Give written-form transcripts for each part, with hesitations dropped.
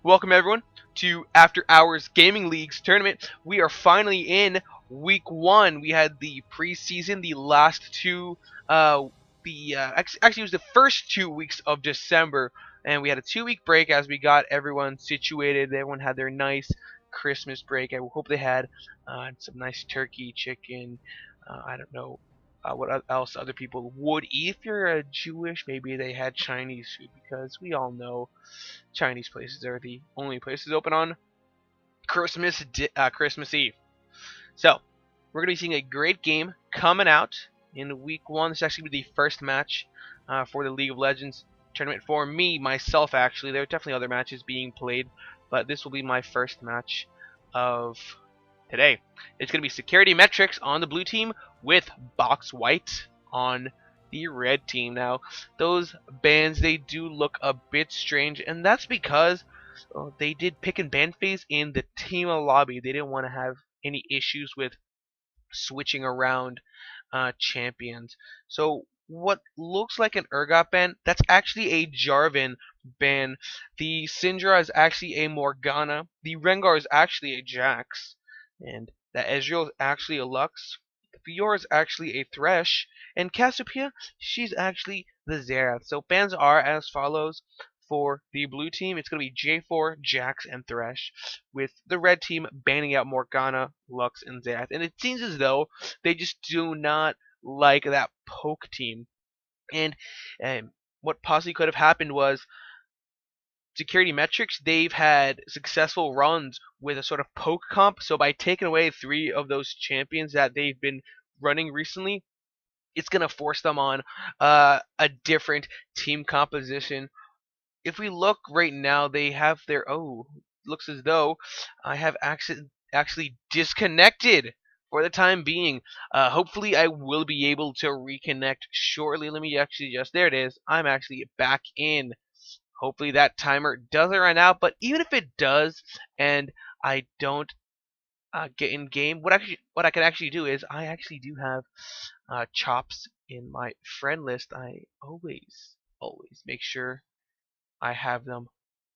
Welcome everyone to After Hours Gaming League's tournament. We are finally in week one. We had the preseason, the last two, actually it was the first 2 weeks of December, and we had a 2 week break as we got everyone situated. Everyone had their nice Christmas break. I hope they had some nice turkey, chicken. I don't know what else other people would eat. If you're Jewish, maybe they had Chinese food because we all know Chinese places are the only places open on Christmas Eve. So we're going to be seeing a great game coming out in week one. This is actually the first match for the League of Legends tournament for me, myself actually. There are definitely other matches being played, but this will be my first match of today. It's going to be Security Metrics on the blue team with Box White on the red team. Now, those bans, they do look a bit strange, and that's because they did pick and ban phase in the team lobby. They didn't want to have any issues with switching around champions. So what looks like an Urgot ban, that's actually a Jarvan ban. The Syndra is actually a Morgana. The Rengar is actually a Jax. And the Ezreal is actually a Lux. The Fiora is actually a Thresh. And Cassiopeia, she's actually the Xerath. So bans are as follows. For the blue team, it's going to be J4, Jax, and Thresh, with the red team banning out Morgana, Lux, and Xerath. And it seems as though they just do not like that poke team. And what possibly could have happened was Security Metrics, they've had successful runs with a sort of poke comp. So by taking away 3 of those champions that they've been running recently, it's going to force them on a different team composition. If we look right now, they have their looks as though I have actually disconnected for the time being. Hopefully I will be able to reconnect shortly. Let me actually there it is. I'm actually back in. Hopefully that timer doesn't run out, but even if it does and I don't get in game, what I can actually do is I actually do have chops in my friend list. I always make sure I have them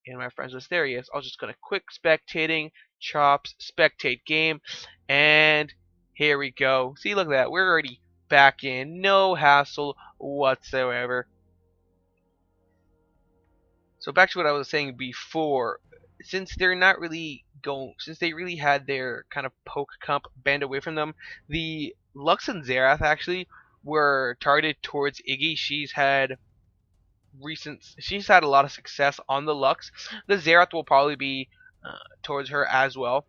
in my friends list. There he is. I was just gonna quick spectating, chops, spectate game, and here we go. See, look at that. We're already back in. No hassle whatsoever. So back to what I was saying before. Since they're not really since they really had their kind of poke comp banned away from them, the Lux and Xerath actually were targeted towards Iggy. She's had a lot of success on the Lux. The Xerath will probably be towards her as well.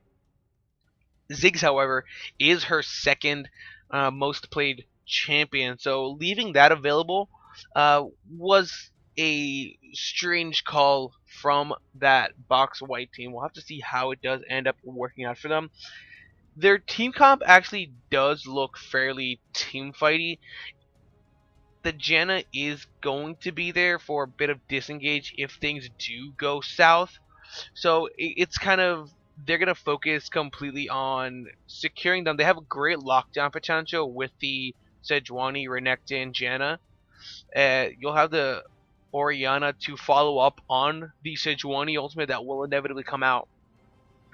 Ziggs, however, is her second most played champion, so leaving that available was a strange call from that box white team. We'll have to see how it does end up working out for them. Their team comp actually does look fairly team fighty. The Janna is going to be there for a bit of disengage if things do go south. So it's kind of they're gonna focus completely on securing them. They have a great lockdown potential with the Sejuani, Renekton, Janna. You'll have the Orianna to follow up on the Sejuani ultimate that will inevitably come out.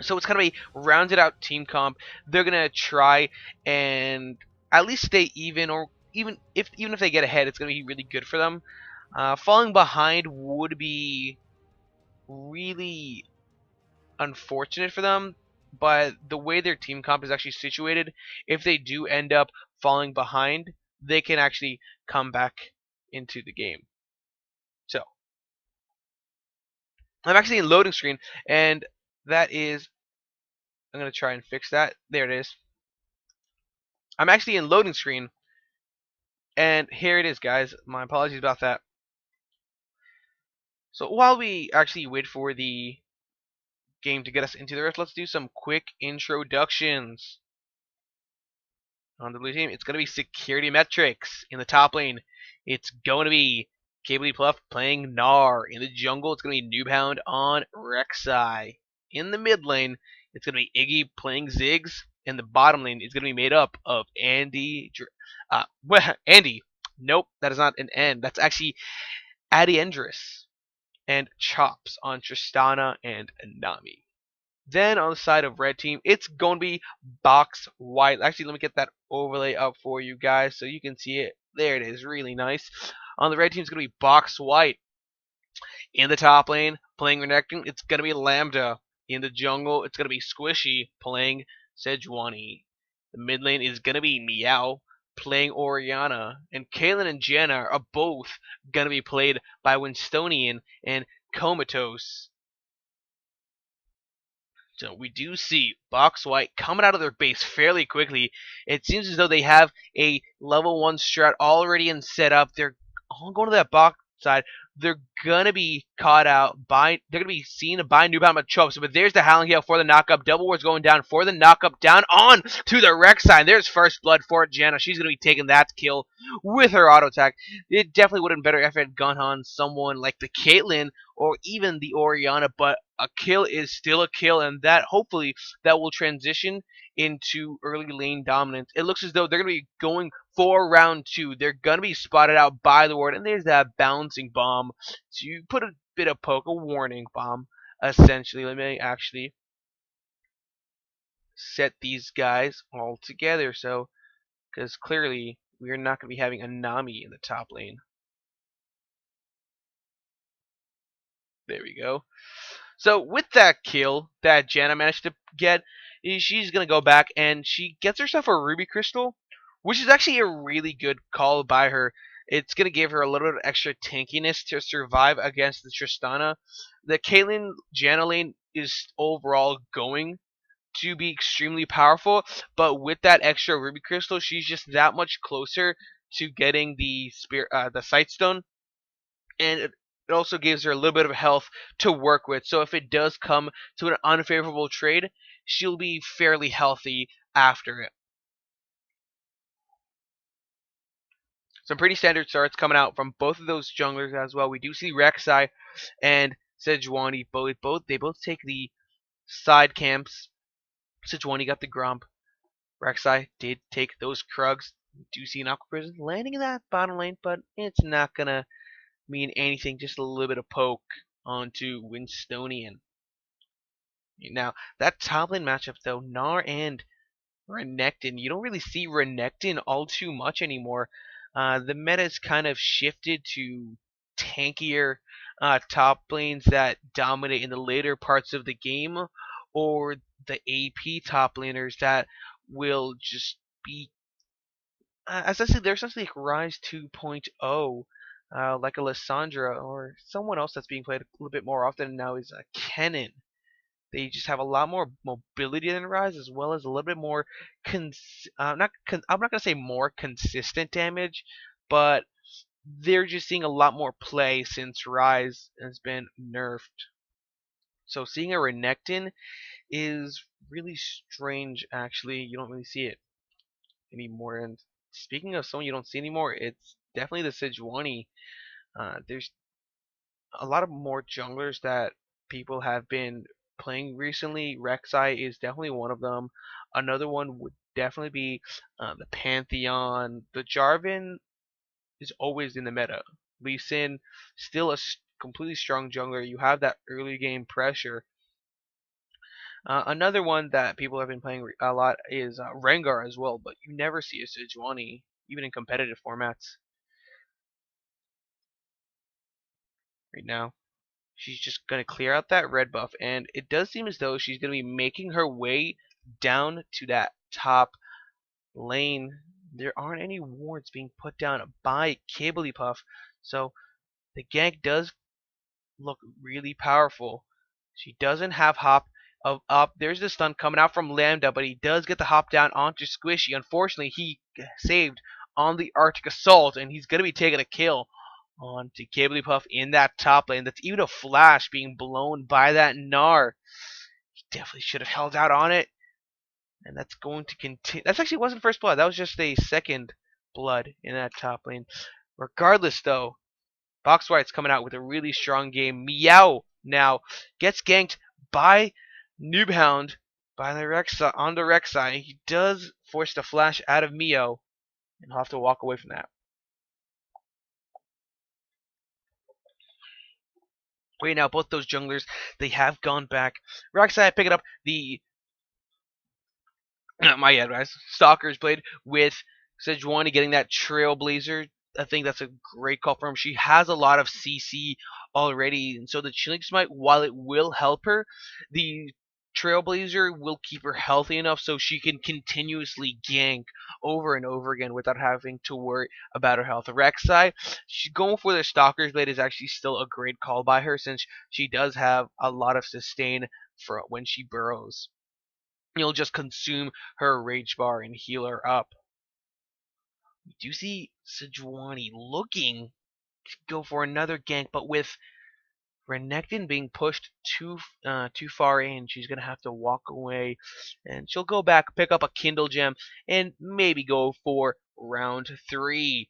So it's kind of a rounded out team comp. They're gonna try and at least stay even, or even if they get ahead, it's gonna be really good for them. Falling behind would be really unfortunate for them, but the way their team comp is actually situated, if they do end up falling behind, they can actually come back into the game. So I'm actually in loading screen, and that is, I'm gonna try and fix that. There it is. I'm actually in loading screen, and here it is, guys. My apologies about that. So while we actually wait for the game to get us into the Rift, let's do some quick introductions. On the blue team, it's going to be Security Metrics. In the top lane, it's going to be Pluff playing Gnar. In the jungle, it's going to be Noobhound on Rek'Sai. In the mid lane, it's going to be Iggy playing Ziggs. And the bottom lane is going to be made up of Andy. Andy. Nope, that is not an N. That's actually Adiendris. and chops on Tristana and Nami. Then on the side of red team, it's going to be box white. Actually, let me get that overlay up for you guys so you can see it. There it is, really nice. On the red team, it's going to be box white. In the top lane, playing Renekton, it's going to be Lambda. In the jungle, it's going to be Squishy, playing Sejuani. The mid lane is going to be Meow, playing Orianna. And Caitlyn and Janna are both going to be played by Winstonian and Comatose. So we do see Box White coming out of their base fairly quickly. It seems as though they have a level 1 strat already in setup. They're all going to that box side. They're gonna be caught out by. They're gonna be seen by Newbound Machops. But there's the Howling Gale for the knockup. Double Ward's going down for the knockup. Down on to the Rex side. There's first blood for Janna. She's gonna be taking that kill with her auto attack. It definitely would have been better if it had gone on someone like the Caitlyn or even the Orianna. But a kill is still a kill, and that hopefully that will transition into early lane dominance. It looks as though they're going to be going for round 2. They're going to be spotted out by the ward, and there's that bouncing bomb. So you put a bit of poke, a warning bomb, essentially. Let me actually set these guys all together, so because clearly we're not going to be having a Nami in the top lane. There we go. So with that kill that Janna managed to get, she's going to go back and she gets herself a Ruby Crystal, which is actually a really good call by her. It's going to give her a little bit of extra tankiness to survive against the Tristana. The Caitlyn Janna lane is overall going to be extremely powerful, but with that extra Ruby Crystal, she's just that much closer to getting the Sight Stone, and it also gives her a little bit of health to work with. So if it does come to an unfavorable trade, she'll be fairly healthy after it. Some pretty standard starts coming out from both of those junglers as well. We do see Rek'Sai and Sejuani they both take the side camps. Sejuani got the Grump. Rek'Sai did take those Krugs. We do see an Aqua Prison landing in that bottom lane, but it's not gonna mean anything. Just a little bit of poke onto Winstonian. Now that top lane matchup though, Gnar and Renekton, you don't really see Renekton all too much anymore. The meta's kind of shifted to tankier top lanes that dominate in the later parts of the game, or the AP top laners that will just be essentially they're essentially like Rise 2.0, like a Lissandra or someone else that's being played a little bit more often now is Kennen. They just have a lot more mobility than Rise, as well as a little bit more I'm not gonna say more consistent damage, but they're just seeing a lot more play since Rise has been nerfed. So seeing a Renekton is really strange. Actually, you don't really see it anymore. And speaking of someone you don't see anymore, it's definitely the Sejuani. There's a lot of more junglers that people have been playing recently. Rek'Sai is definitely one of them. Another one would definitely be the Pantheon. The Jarvan is always in the meta. Lee Sin, still a completely strong jungler. You have that early game pressure. Another one that people have been playing a lot is Rengar as well, but you never see a Sejuani, even in competitive formats right now. She's just going to clear out that red buff, and it does seem as though she's going to be making her way down to that top lane. There aren't any wards being put down by Puff, so the gank does look really powerful. She doesn't have hop of up. There's the stun coming out from Lambda, but he does get the hop down onto Squishy. Unfortunately, he saved on the Arctic Assault, and he's going to be taking a kill onto Puff in that top lane. That's even a flash being blown by that Gnar. He definitely should have held out on it. And that's going to continue. That actually wasn't first blood. That was just a second blood in that top lane. Regardless, though, Box White's coming out with a really strong game. Meow now gets ganked by Noobhound by the Rek'Sai on the Rek'Sai. He does force the flash out of Meow, and he'll have to walk away from that. Right now, both those junglers, they have gone back. Rek'Sai picking up the my advice, Stalker's Blade with Sejuani getting that Trailblazer. I think that's a great call for him. She has a lot of CC already, and so the Chilling Smite, while it will help her, the Trailblazer will keep her healthy enough so she can continuously gank over and over again without having to worry about her health. Rek'Sai, she going for the Stalker's Blade is actually still a great call by her since she does have a lot of sustain for when she burrows. You'll just consume her rage bar and heal her up. We do see Sejuani looking to go for another gank, but with Renekton being pushed too far in, she's gonna have to walk away, and she'll go back, pick up a Kindle Gem, and maybe go for round 3.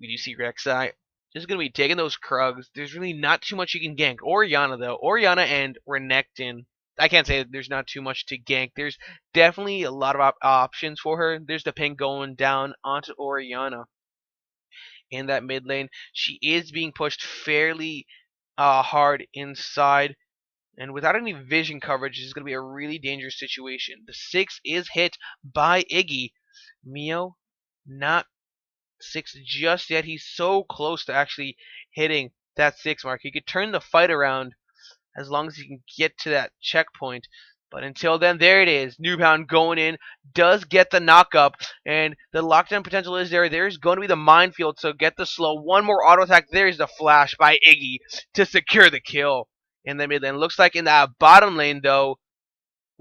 We do see Rek'Sai just going to be taking those Krugs. There's really not too much you can gank. Orianna, though. Orianna and Renekton. I can't say there's not too much to gank. There's definitely a lot of options for her. There's the ping going down onto Orianna in that mid lane. She is being pushed fairly hard inside. And without any vision coverage, this is going to be a really dangerous situation. The 6 is hit by Iggy. Mio, not 6 just yet. He's so close to actually hitting that 6 mark. He could turn the fight around as long as he can get to that checkpoint. But until then, there it is. Newbound going in, does get the knock up, and the lockdown potential is there. There's going to be the minefield, so get the slow. One more auto attack. There's the flash by Iggy to secure the kill in the mid lane. Looks like in that bottom lane, though,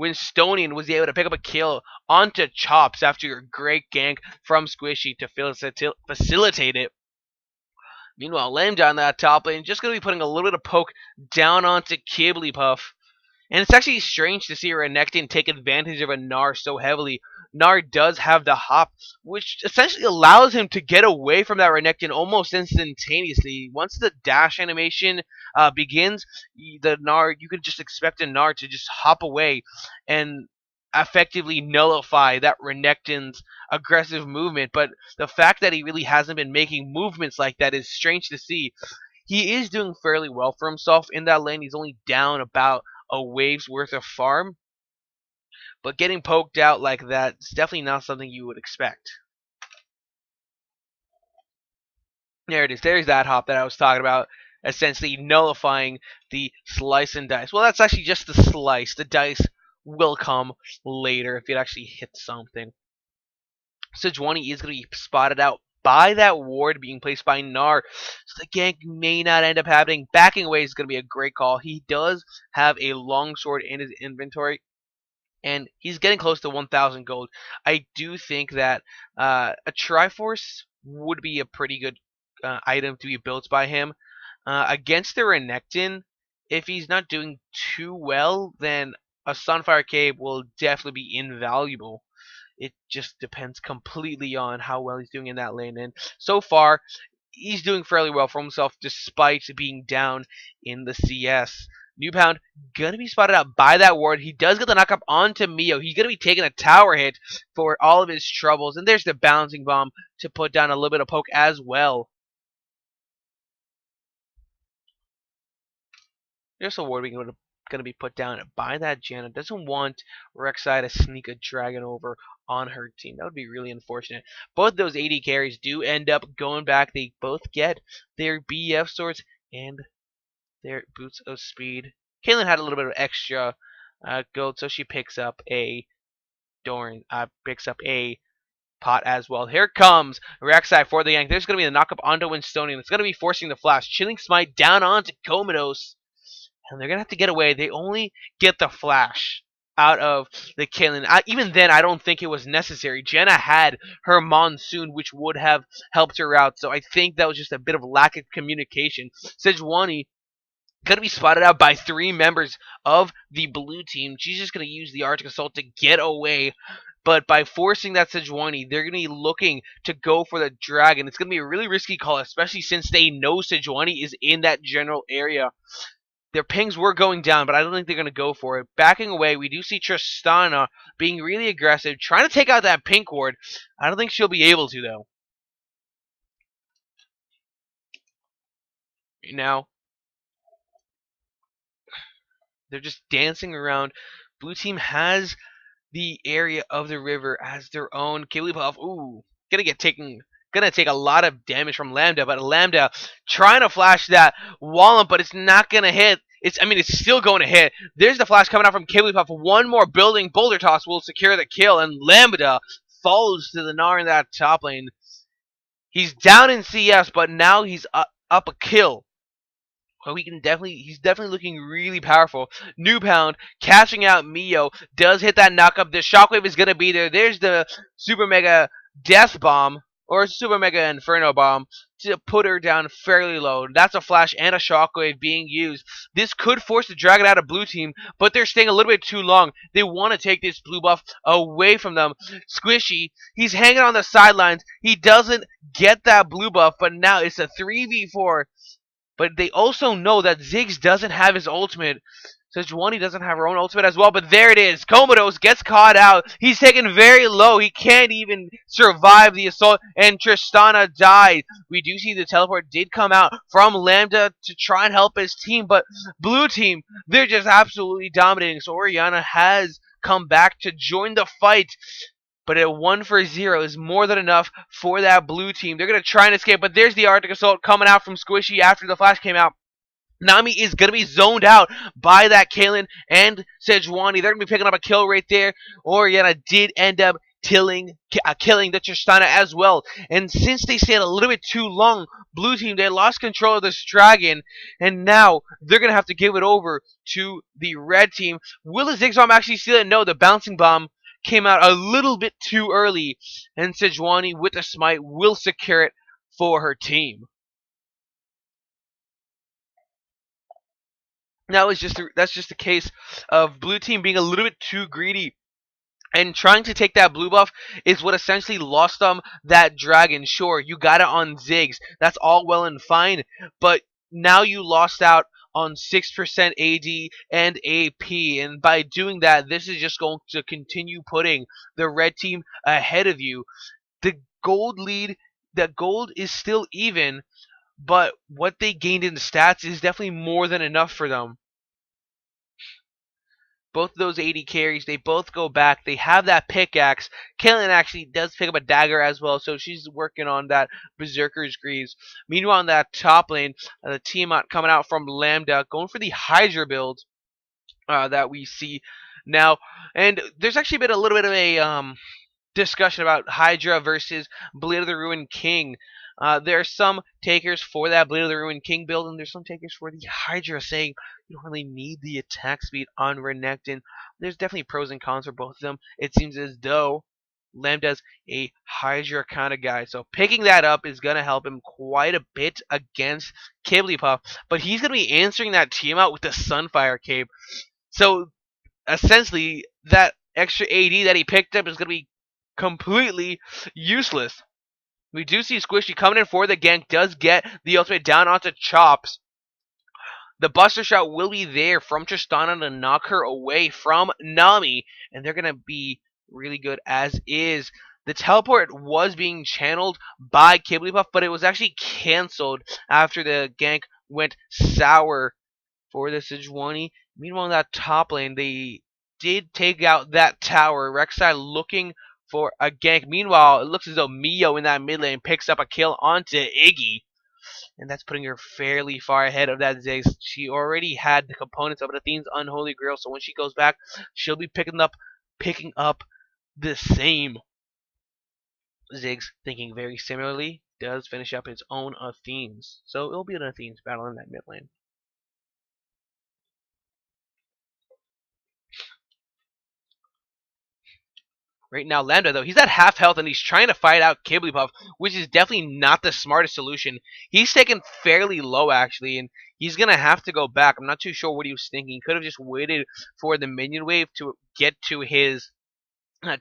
Winstonian was able to pick up a kill onto Chops after a great gank from Squishy to facilitate it. Meanwhile, Lambda on that top lane just going to be putting a little bit of poke down onto Kibblypuff. And it's actually strange to see Renekton take advantage of a Gnar so heavily. Gnar does have the hop, which essentially allows him to get away from that Renekton almost instantaneously. Once the dash animation begins, the Gnar, you can just expect a Gnar to just hop away and effectively nullify that Renekton's aggressive movement. But the fact that he really hasn't been making movements like that is strange to see. He is doing fairly well for himself in that lane. He's only down about a wave's worth of farm, but getting poked out like that is definitely not something you would expect. There it is. There's that hop that I was talking about, essentially nullifying the slice and dice. Well, that's actually just the slice. The dice will come later if it actually hits something. Sejuani is going to be spotted out by that ward being placed by Gnar. So the gank may not end up happening. Backing away is going to be a great call. He does have a longsword in his inventory, and he's getting close to 1,000 gold. I do think that a Triforce would be a pretty good item to be built by him. Against the Renekton, if he's not doing too well, then a Sunfire Cape will definitely be invaluable. It just depends completely on how well he's doing in that lane. And so far, he's doing fairly well for himself despite being down in the CS. Newbound gonna be spotted out by that ward. He does get the knock up onto Mio. He's gonna be taking a tower hit for all of his troubles. And there's the bouncing bomb to put down a little bit of poke as well. There's a ward being going to be put down by that Janna. Doesn't want Rek'Sai to sneak a dragon over on her team. That would be really unfortunate. Both those AD carries do end up going back. They both get their BF swords and their boots of speed. Caitlyn had a little bit of extra gold, so she picks up a picks up a pot as well. Here comes Rek'Sai for the yank. There's going to be the knockup onto Winstonian. It's going to be forcing the flash. Chilling Smite down onto Comatose. And they're going to have to get away. They only get the flash out of the Caitlyn. Even then, I don't think it was necessary. Janna had her Monsoon, which would have helped her out. So I think that was just a bit of lack of communication. Sejuani going to be spotted out by 3 members of the blue team. She's just going to use the Arctic Assault to get away. But by forcing that Sejuani, they're going to be looking to go for the dragon. It's going to be a really risky call, especially since they know Sejuani is in that general area. Their pings were going down, but I don't think they're going to go for it. Backing away, we do see Tristana being really aggressive, trying to take out that pink ward. I don't think she'll be able to, though. Now, They're just dancing around. Blue team has the area of the river as their own. Kiwipuff, ooh, gonna take a lot of damage from Lambda, but Lambda trying to flash that Wallop, but it's not gonna hit. It's still going to hit. There's the flash coming out from Kiwipuff. One more building boulder toss will secure the kill, and Lambda falls to the Gnar in that top lane. He's down in CS, but now he's up a kill. So he's definitely looking really powerful. New Pound catching out Mio does hit that knockup. The Shockwave is gonna be there. There's the Super Mega Death Bomb or Super Mega Inferno Bomb to put her down fairly low. That's a flash and a Shockwave being used. This could force the Dragon out of blue team, but they're staying a little bit too long. They want to take this blue buff away from them. Squishy, he's hanging on the sidelines. He doesn't get that blue buff, but now it's a 3v4. But they also know that Ziggs doesn't have his ultimate. So Juani doesn't have her own ultimate as well. But there it is. Comatose gets caught out. He's taken very low. He can't even survive the assault. And Tristana died. We do see the teleport did come out from Lambda to try and help his team. But blue team, they're just absolutely dominating. So Orianna has come back to join the fight. But a 1-for-0 is more than enough for that blue team. They're going to try and escape, but there's the Arctic Assault coming out from Squishy after the flash came out. Nami is going to be zoned out by that Kaylin and Sejuani. They're going to be picking up a kill right there. Orianna did end up killing the Tristana as well. And since they stayed a little bit too long, blue team, they lost control of this dragon. And now they're going to have to give it over to the red team. Will the Ziggs bomb actually steal it? No, the bouncing bomb came out a little bit too early, and Sejuani with the smite will secure it for her team. Now that's just a case of blue team being a little bit too greedy, and trying to take that blue buff is what essentially lost them that dragon. Sure, you got it on Ziggs, that's all well and fine, but now you lost out on 6% AD and AP, and by doing that, this is just going to continue putting the red team ahead of you. The gold lead, the gold is still even, but what they gained in the stats is definitely more than enough for them. Both of those AD carries, they both go back. They have that pickaxe. Kaylin actually does pick up a dagger as well, so she's working on that Berserker's Greaves. Meanwhile, in that top lane, the team coming out from Lambda, going for the Hydra build that we see now. And there's actually been a little bit of a discussion about Hydra versus Blade of the Ruined King. There are some takers for that Blade of the Ruined King build, and there's some takers for the Hydra, saying you don't really need the attack speed on Renekton. There's definitely pros and cons for both of them. It seems as though Lambda's a Hydra kind of guy, so picking that up is going to help him quite a bit against Kiwipuff, but he's going to be answering that team out with the Sunfire Cape. So essentially, that extra AD that he picked up is going to be completely useless. We do see Squishy coming in for the gank, does get the ultimate down onto Chops. The Buster Shot will be there from Tristana to knock her away from Nami, and they're going to be really good as is. The teleport was being channeled by Kiwipuff, but it was actually cancelled after the gank went sour for the Sejuani. Meanwhile, in that top lane, they did take out that tower. Rek'Sai looking for a gank. Meanwhile, it looks as though Mio in that mid lane picks up a kill onto Iggy. And that's putting her fairly far ahead of that Ziggs. She already had the components of Athene's Unholy Grail, so when she goes back, she'll be picking up the same. Ziggs, thinking very similarly, does finish up his own Athenes. So it'll be an Athenes battle in that mid lane. Right now, Lambda, though, he's at half health and he's trying to fight out Kiwipuff, which is definitely not the smartest solution. He's taken fairly low, actually, and he's going to have to go back. I'm not too sure what he was thinking. He could have just waited for the minion wave to get to his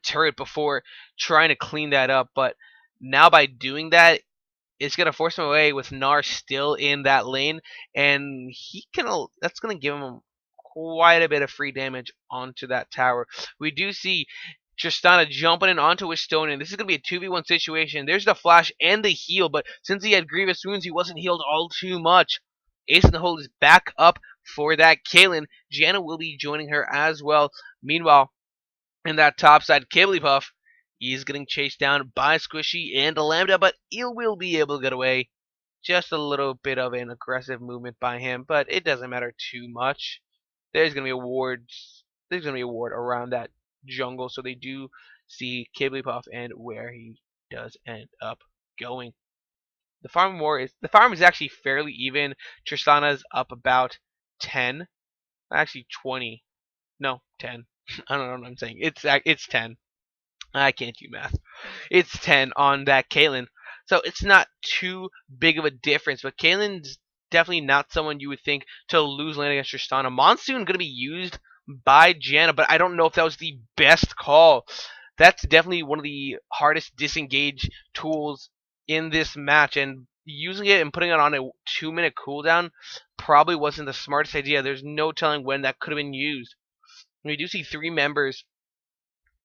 turret before trying to clean that up. But now by doing that, it's going to force him away with Gnar still in that lane, and that's going to give him quite a bit of free damage onto that tower. We do see Tristana jumping in onto his stone, and this is going to be a 2v1 situation. There's the flash and the heal, but since he had grievous wounds, he wasn't healed all too much. Ace in the Hole is back up for that Caitlyn. Gianna will be joining her as well. Meanwhile, in that top side, Kibblypuff is getting chased down by Squishy and Lambda, but he will be able to get away. Just a little bit of an aggressive movement by him, but it doesn't matter too much. There's gonna be awards. There's gonna be a ward around that jungle, so they do see Kibblypuff and where he does end up going. The farm is actually fairly even. Tristana's up about 10, actually 20. No, 10. I don't know what I'm saying. It's 10. I can't do math. It's 10 on that Caitlyn. So it's not too big of a difference, but Caitlyn's definitely not someone you would think to lose lane against Tristana. Monsoon going to be used by Gianna, but I don't know if that was the best call. That's definitely one of the hardest disengage tools in this match, and using it and putting it on a 2-minute cooldown probably wasn't the smartest idea. There's no telling when that could have been used. We do see 3 members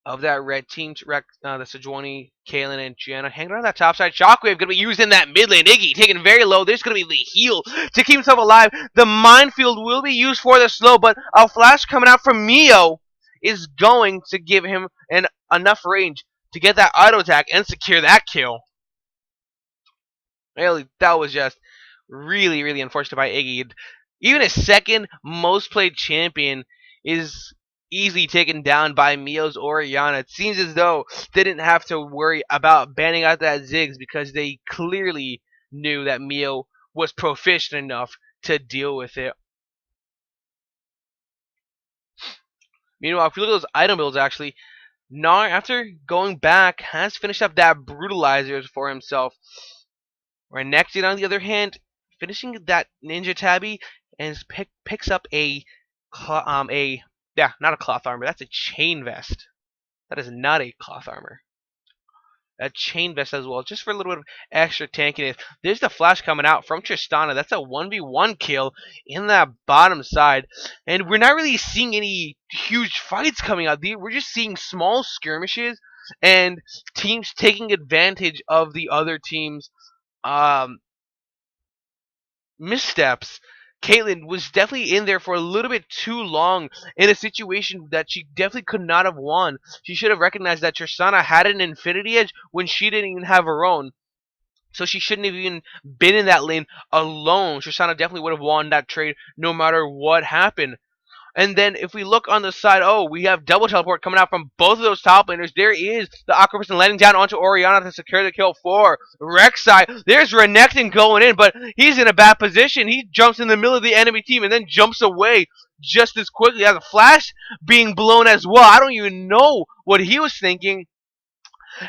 of that red team, the Sejuani, Kaylin, and Gianna hanging around that top side. Shockwave going to be used in that mid lane. Iggy taken very low. There's going to be the heal to keep himself alive. The minefield will be used for the slow, but a flash coming out from Mio is going to give him enough range to get that auto attack and secure that kill. Really, that was just really, really unfortunate by Iggy. Even a second most played champion is easily taken down by Mio's Oriana. It seems as though they didn't have to worry about banning out that Ziggs because they clearly knew that Mio was proficient enough to deal with it. Meanwhile, if you look at those item builds, actually, Gnar, after going back, has finished up that Brutalizers for himself. Renekton, on the other hand, finishing that Ninja Tabby and picks up not a cloth armor. That's a chain vest. That is not a cloth armor. A chain vest as well, just for a little bit of extra tankiness. There's the flash coming out from Tristana. That's a 1v1 kill in that bottom side. And we're not really seeing any huge fights coming out. We're just seeing small skirmishes and teams taking advantage of the other team's missteps. Caitlyn was definitely in there for a little bit too long in a situation that she definitely could not have won. She should have recognized that Tristana had an Infinity Edge when she didn't even have her own. So she shouldn't have even been in that lane alone. Tristana definitely would have won that trade no matter what happened. And then if we look on the side, we have double teleport coming out from both of those top laners. There is the Aqua Person landing down onto Oriana to secure the kill for Rek'Sai. There's Renekton going in, but he's in a bad position. He jumps in the middle of the enemy team and then jumps away just as quickly. Has a flash being blown as well. I don't even know what he was thinking.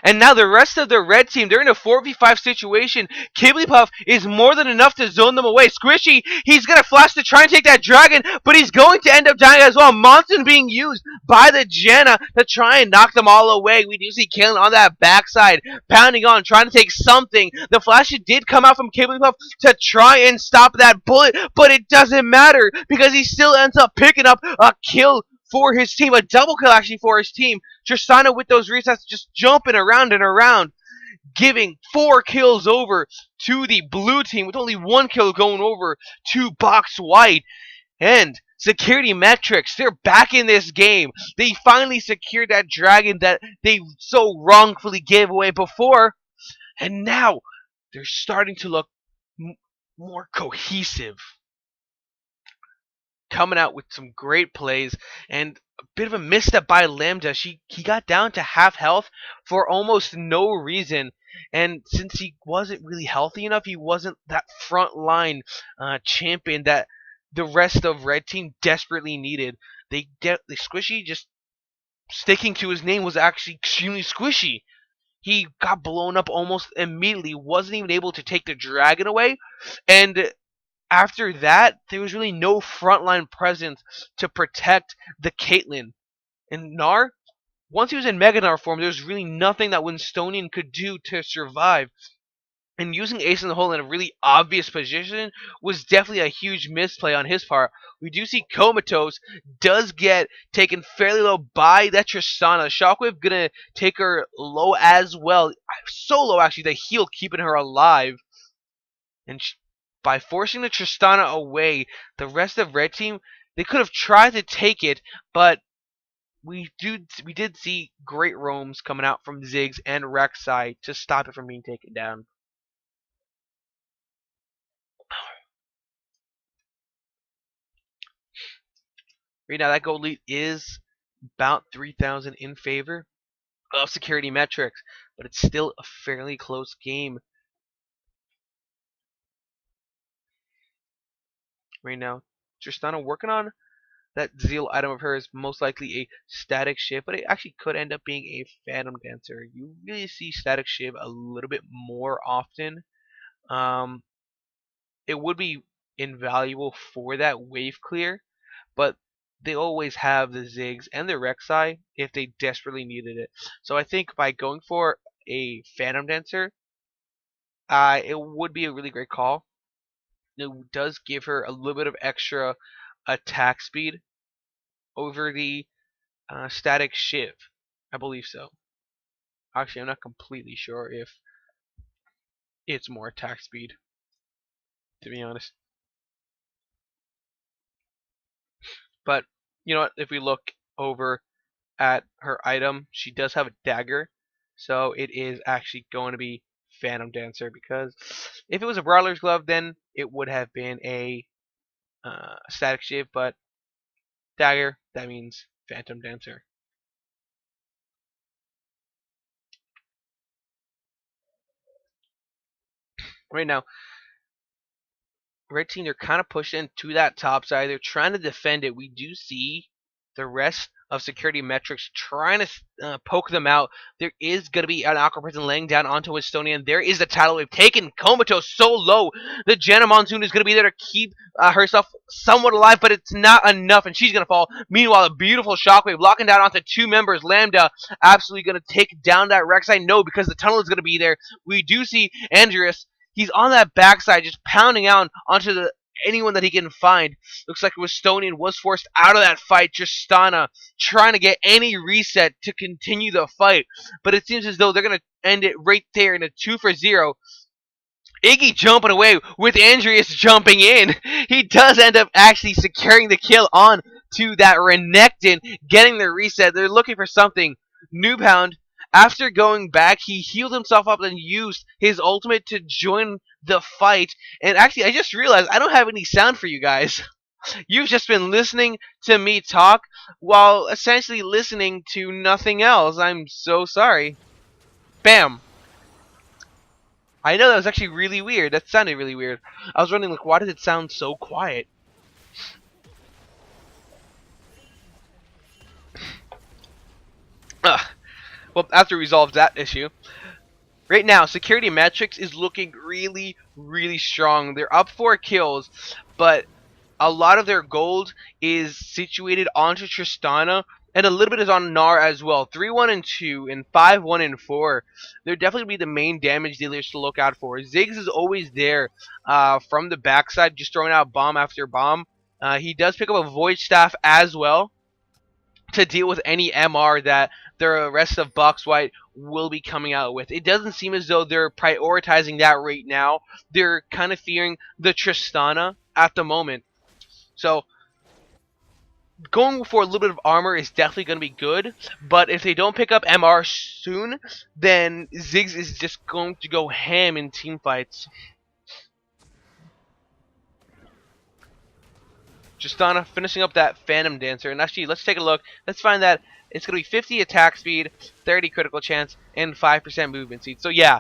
And now the rest of the red team, they're in a 4v5 situation. Kibblypuff is more than enough to zone them away. Squishy, he's going to flash to try and take that dragon, but he's going to end up dying as well. Monsoon being used by the Janna to try and knock them all away. We do see Kaylin on that backside, pounding on, trying to take something. The flash did come out from Kibblypuff to try and stop that bullet, but it doesn't matter because he still ends up picking up a kill for his team, a double kill actually for his team. Tristana with those resets just jumping around and around, giving 4 kills over to the blue team with only 1 kill going over to Box White. And security metrics, they're back in this game. They finally secured that dragon that they so wrongfully gave away before. And now they're starting to look more cohesive. Coming out with some great plays and a bit of a misstep by Lambda. He got down to half health for almost no reason, and since he wasn't really healthy enough, he wasn't that frontline champion that the rest of Red Team desperately needed. The Squishy, just sticking to his name, was actually extremely squishy. He got blown up almost immediately, wasn't even able to take the dragon away, and after that, there was really no frontline presence to protect the Caitlyn. And Gnar, once he was in Mega Gnar form, there was really nothing that Winstonian could do to survive. And using Ace in the Hole in a really obvious position was definitely a huge misplay on his part. We do see Comatose does get taken fairly low by that Tristana. Shockwave gonna take her low as well. So low, actually, the heal keeping her alive. And by forcing the Tristana away, the rest of red team, they could have tried to take it, but we did see great roams coming out from Ziggs and Rek'Sai to stop it from being taken down. Right now, that gold lead is about 3,000 in favor of security metrics, but it's still a fairly close game. Right now, Tristana working on that Zeal item of hers, most likely a static shiv, but it actually could end up being a Phantom Dancer. You really see static shiv a little bit more often. It would be invaluable for that wave clear, but they always have the Ziggs and the Rek'Sai if they desperately needed it. So I think by going for a Phantom Dancer, it would be a really great call. It does give her a little bit of extra attack speed over the static shiv. I believe so. Actually, I'm not completely sure if it's more attack speed, to be honest. But you know what? If we look over at her item, she does have a dagger, so it is actually going to be Phantom Dancer, because if it was a Brawler's Glove, then it would have been a static shiv, but dagger, that means Phantom Dancer. Right now, red team, they're kind of pushing to that top side. They're trying to defend it. We do see the rest of security metrics trying to poke them out. There is going to be an Aqua Prison laying down onto Estonian. There is the tidal wave taken Comatose so low. The Janna Monsoon is going to be there to keep herself somewhat alive, but it's not enough, and she's going to fall. Meanwhile, a beautiful shockwave locking down onto two members. Lambda absolutely going to take down that Rek'Sai. No, because the tunnel is going to be there. We do see Andreas. He's on that backside, just pounding out onto anyone that he can find. Looks like Westonian was forced out of that fight. Tristana trying to get any reset to continue the fight, but it seems as though they're going to end it right there in a 2-for-0. Iggy jumping away with Andreas jumping in. He does end up actually securing the kill on to that Renekton, getting the reset. They're looking for something. Noobhound, after going back, he healed himself up and used his ultimate to join the fight. And actually, I just realized I don't have any sound for you guys. You've just been listening to me talk while essentially listening to nothing else. I'm so sorry. Bam. I know that was actually really weird. That sounded really weird. I was wondering, like, why does it sound so quiet? Well, after we resolve that issue, right now, security metrics is looking really, really strong. They're up 4 kills, but a lot of their gold is situated onto Tristana, and a little bit is on Gnar as well. 3-1-2 and 5-1-4. They're definitely be the main damage dealers to look out for. Ziggs is always there from the backside, just throwing out bomb after bomb. He does pick up a Void Staff as well to deal with any MR that the rest of Box White will be coming out with. It doesn't seem as though they're prioritizing that right now. They're kind of fearing the Tristana at the moment. So going for a little bit of armor is definitely going to be good, but if they don't pick up MR soon, then Ziggs is just going to go ham in team fights. Tristana finishing up that Phantom Dancer, and actually, let's take a look. Let's find that it's going to be 50 attack speed, 30 critical chance, and 5% movement speed. So yeah,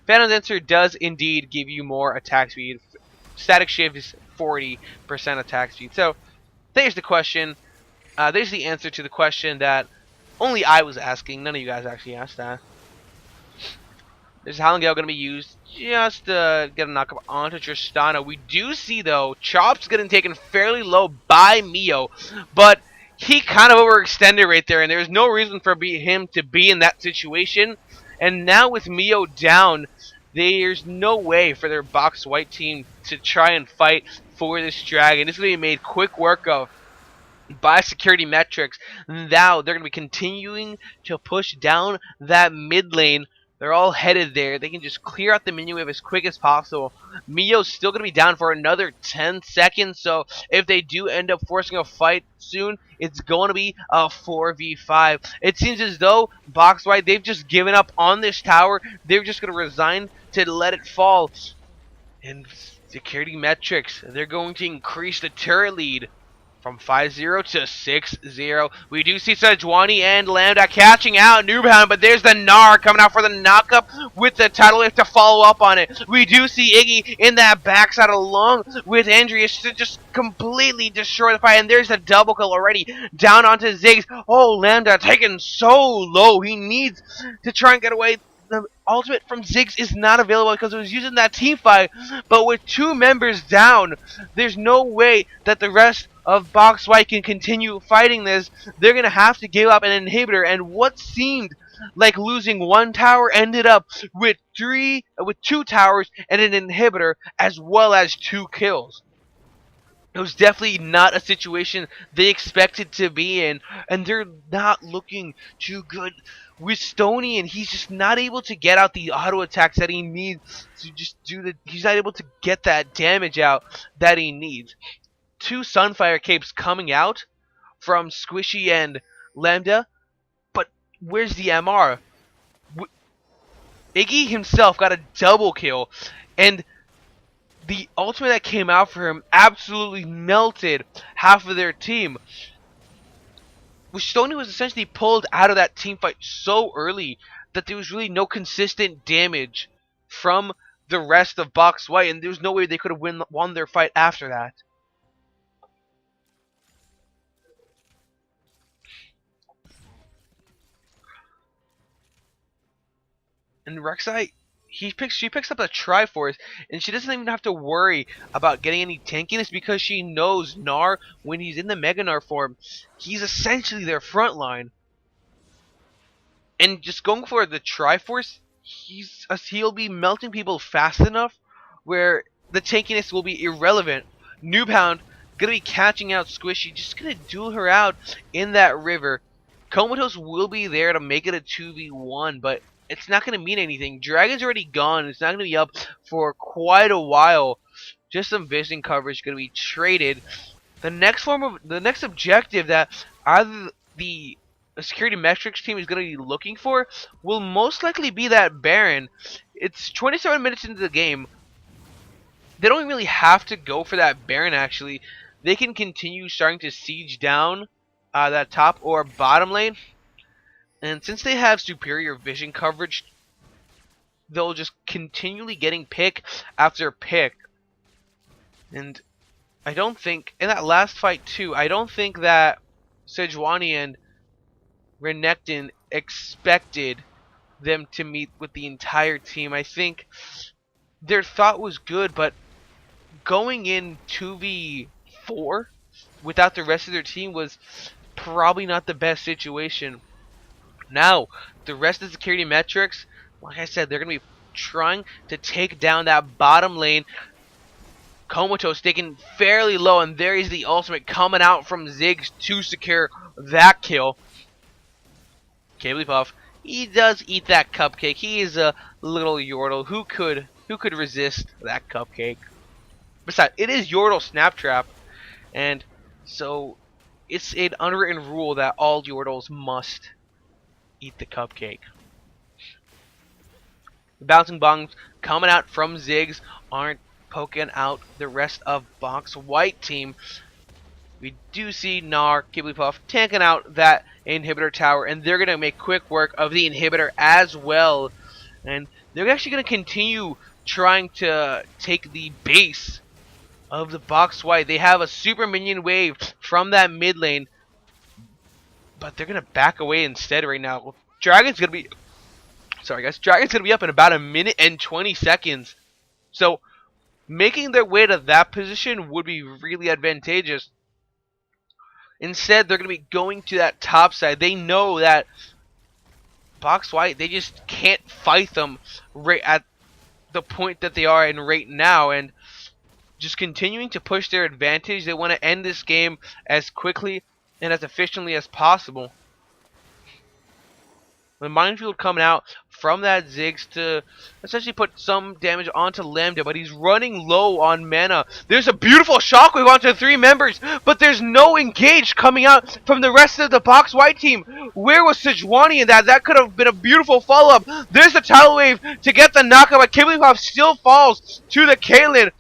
Phantom Dancer does indeed give you more attack speed. Static Shiv is 40% attack speed. So there's the question. There's the answer to the question that only I was asking. None of you guys actually asked that. There's Howling Gale going to be used just to get a knockup onto Tristana. We do see, though, Chop's getting taken fairly low by Mio, but he kind of overextended right there, and there's no reason for him to be in that situation. And now with Mio down, there's no way for their Box White team to try and fight for this dragon. It's going to be made quick work of by security metrics. Now they're going to be continuing to push down that mid lane They're all headed there. They can just clear out the minion wave as quick as possible. Mio's still going to be down for another 10 seconds, so if they do end up forcing a fight soon, it's going to be a 4v5. It seems as though Box White, they've just given up on this tower. They're just going to resign to let it fall. And security metrics, they're going to increase the turret lead from 5-0 to 6-0. We do see Sejuani and Lambda catching out Noobhound, but there's the Gnar coming out for the knockup with the tidal wave to follow up on it. We do see Iggy in that backside along with Andreas to just completely destroy the fight, and there's a double kill already down onto Ziggs. Oh, Lambda taken so low. He needs to try and get away. The ultimate from Ziggs is not available because it was using that team fight, but with 2 members down, there's no way that the rest of Box White can continue fighting this. They're going to have to give up an inhibitor, and what seemed like losing 1 tower ended up with 2 towers and an inhibitor as well as 2 kills. It was definitely not a situation they expected to be in, and they're not looking too good with Stony, and he's just not able to get out the auto attacks that he needs to just he's not able to get that damage out that he needs. 2 Sunfire Capes coming out from Squishy and Lambda, but where's the MR? Iggy himself got a double kill, and the ultimate that came out for him absolutely melted half of their team. Stony was essentially pulled out of that team fight so early that there was really no consistent damage from the rest of Box White, and there was no way they could have won their fight after that. And Rek'Sai, she picks up a Triforce, and she doesn't even have to worry about getting any tankiness because she knows Gnar, when he's in the Mega Gnar form, he's essentially their front line. And just going for the Triforce, he'll be melting people fast enough where the tankiness will be irrelevant. Noobhound gonna be catching out Squishy, just gonna duel her out in that river. Comatose will be there to make it a 2v1, but it's not going to mean anything. Dragon's already gone. It's not going to be up for quite a while. Just some vision coverage going to be traded. The next objective that either the security metrics team is going to be looking for will most likely be that Baron. It's 27 minutes into the game. They don't really have to go for that Baron, actually. They can continue starting to siege down that top or bottom lane. And since they have superior vision coverage, they'll just continually getting pick after pick. And I don't think, in that last fight too, I don't think that Sejuani and Renekton expected them to meet with the entire team. I think their thought was good, but going in 2v4 without the rest of their team was probably not the best situation. Now, the rest of the security metrics, like I said, they're going to be trying to take down that bottom lane. Comatose taken fairly low, and there is the ultimate coming out from Ziggs to secure that kill. Cablepuff, he does eat that cupcake. He is a little Yordle. Who could resist that cupcake? Besides, it is Yordle Snaptrap, and so it's an unwritten rule that all Yordles must eat the cupcake. The bouncing bongs coming out from Ziggs aren't poking out the rest of Box White team. We do see Gnar, Kibblypuff tanking out that inhibitor tower, and they're going to make quick work of the inhibitor as well. And they're actually going to continue trying to take the base of the Box White. They have a super minion wave from that mid lane, but they're going to back away instead right now. Dragon's going to be... Sorry guys, Dragon's going to be up in about 1 minute and 20 seconds. So, making their way to that position would be really advantageous. Instead, they're going to be going to that top side. They know that Box White, they just can't fight them right at the point that they are in right now. And just continuing to push their advantage, they want to end this game as quickly and as efficiently as possible. The minefield coming out from that Ziggs to essentially put some damage onto Lambda, but he's running low on mana. There's a beautiful shockwave onto 3 members, but there's no engage coming out from the rest of the Box White team. Where was Sejuani in that? That could have been a beautiful follow-up. There's the tidal wave to get the knockout, but Kiblipop still falls to the Caitlyn.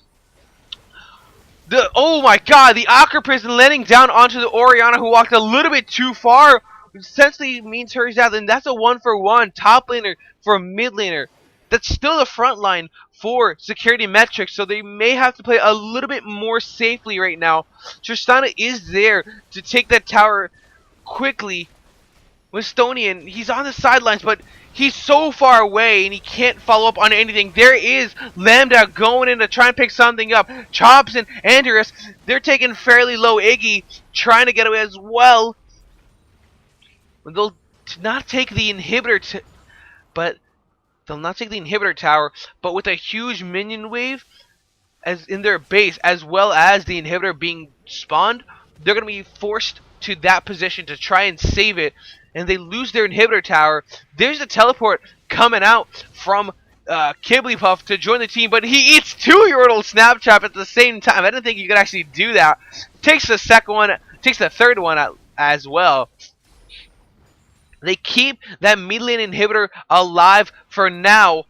Oh my god, the Aqua Prison landing down onto the Orianna, who walked a little bit too far, essentially means hurries out, and that's a 1-for-1 top laner for a mid laner. That's still the front line for security metrics, so they may have to play a little bit more safely right now. Tristana is there to take that tower quickly. Westonian, he's on the sidelines, but he's so far away and he can't follow up on anything. There is Lambda going in to try and pick something up. Chops and Andreas, they're taking fairly low. Iggy trying to get away as well. They'll not take the inhibitor, they'll not take the inhibitor tower, but with a huge minion wave as in their base, as well as the inhibitor being spawned, they're going to be forced to that position to try and save it, and they lose their inhibitor tower. There's the teleport coming out from Kiblipop to join the team, but he eats 2 Yordle Snaptrap at the same time. I didn't think you could actually do that. Takes the second one, takes the third one out as well. They keep that mid lane inhibitor alive for now,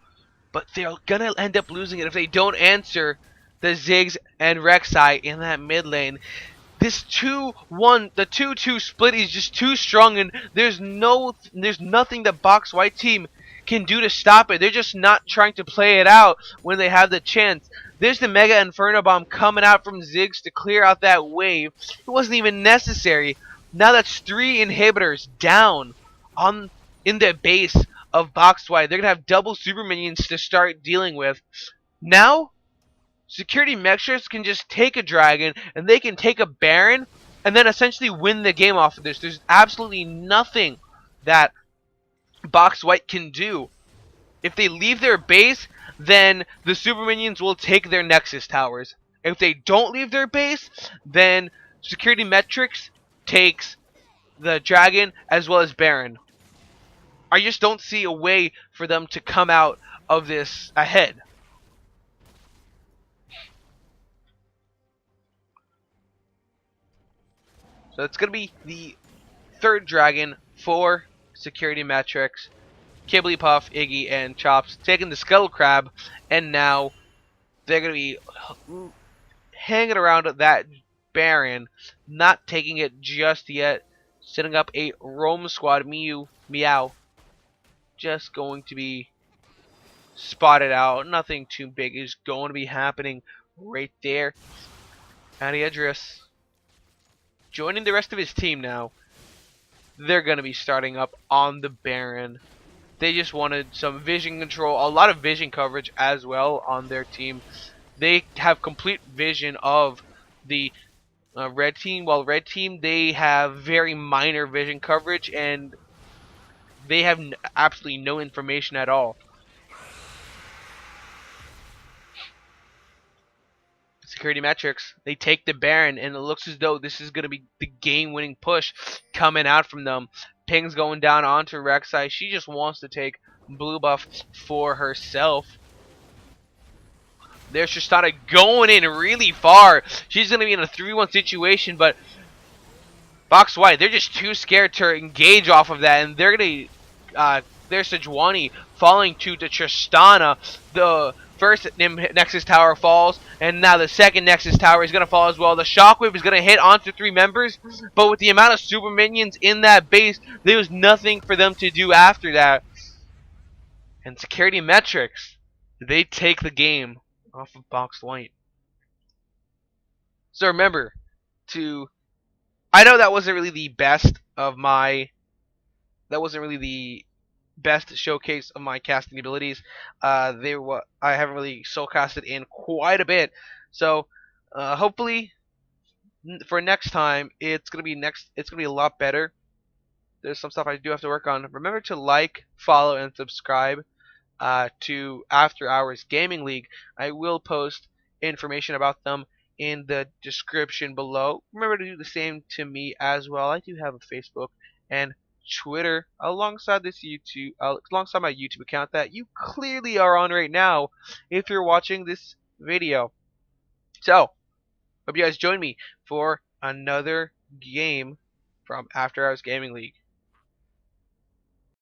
but they're gonna end up losing it if they don't answer the Ziggs and Rek'Sai in that mid lane. This 2-1, the 2-2 split is just too strong, and there's nothing the Box White team can do to stop it. They're just not trying to play it out when they have the chance. There's the Mega Inferno Bomb coming out from Ziggs to clear out that wave. It wasn't even necessary. Now that's 3 inhibitors down in the base of Box White. They're gonna have double super minions to start dealing with. Now security metrics can just take a dragon and they can take a Baron and then essentially win the game off of this. There's absolutely nothing that Box White can do. If they leave their base, then the super minions will take their Nexus towers. If they don't leave their base, then security metrics takes the dragon as well as Baron. I just don't see a way for them to come out of this ahead. So it's going to be the third dragon for security metrics. Kiblipop, Iggy, and Chops taking the Scuttle Crab, and now they're going to be hanging around that Baron, not taking it just yet, setting up a roam squad. Meow, just going to be spotted out. Nothing too big is going to be happening right there. Adrius joining the rest of his team now. They're going to be starting up on the Baron. They just wanted some vision control, a lot of vision coverage as well on their team. They have complete vision of the red team, while red team, they have very minor vision coverage and they have absolutely no information at all. Security metrics, they take the Baron, and it looks as though this is going to be the game-winning push coming out from them. Ping's going down onto Rek'Sai. She just wants to take blue buff for herself. There's Tristana going in really far. She's going to be in a 3-1 situation, but Box White, they're just too scared to engage off of that, and they're going to... there's Sejuani falling to the Tristana. The first Nexus Tower falls, and now the second Nexus Tower is going to fall as well. The Shockwave is going to hit onto 3 members, but with the amount of super minions in that base, there was nothing for them to do after that. And security metrics, they take the game off of Box White. So remember I know that wasn't really the best of my... That wasn't really the best showcase of my casting abilities. I haven't really soul casted in quite a bit, so hopefully for next time it's gonna be a lot better. There's some stuff I do have to work on. Remember to like, follow, and subscribe to After Hours Gaming League. I will post information about them in the description below. Remember to do the same to me as well. I do have a Facebook and Twitter alongside alongside my YouTube account that you clearly are on right now if you're watching this video. So, hope you guys join me for another game from After Hours Gaming League.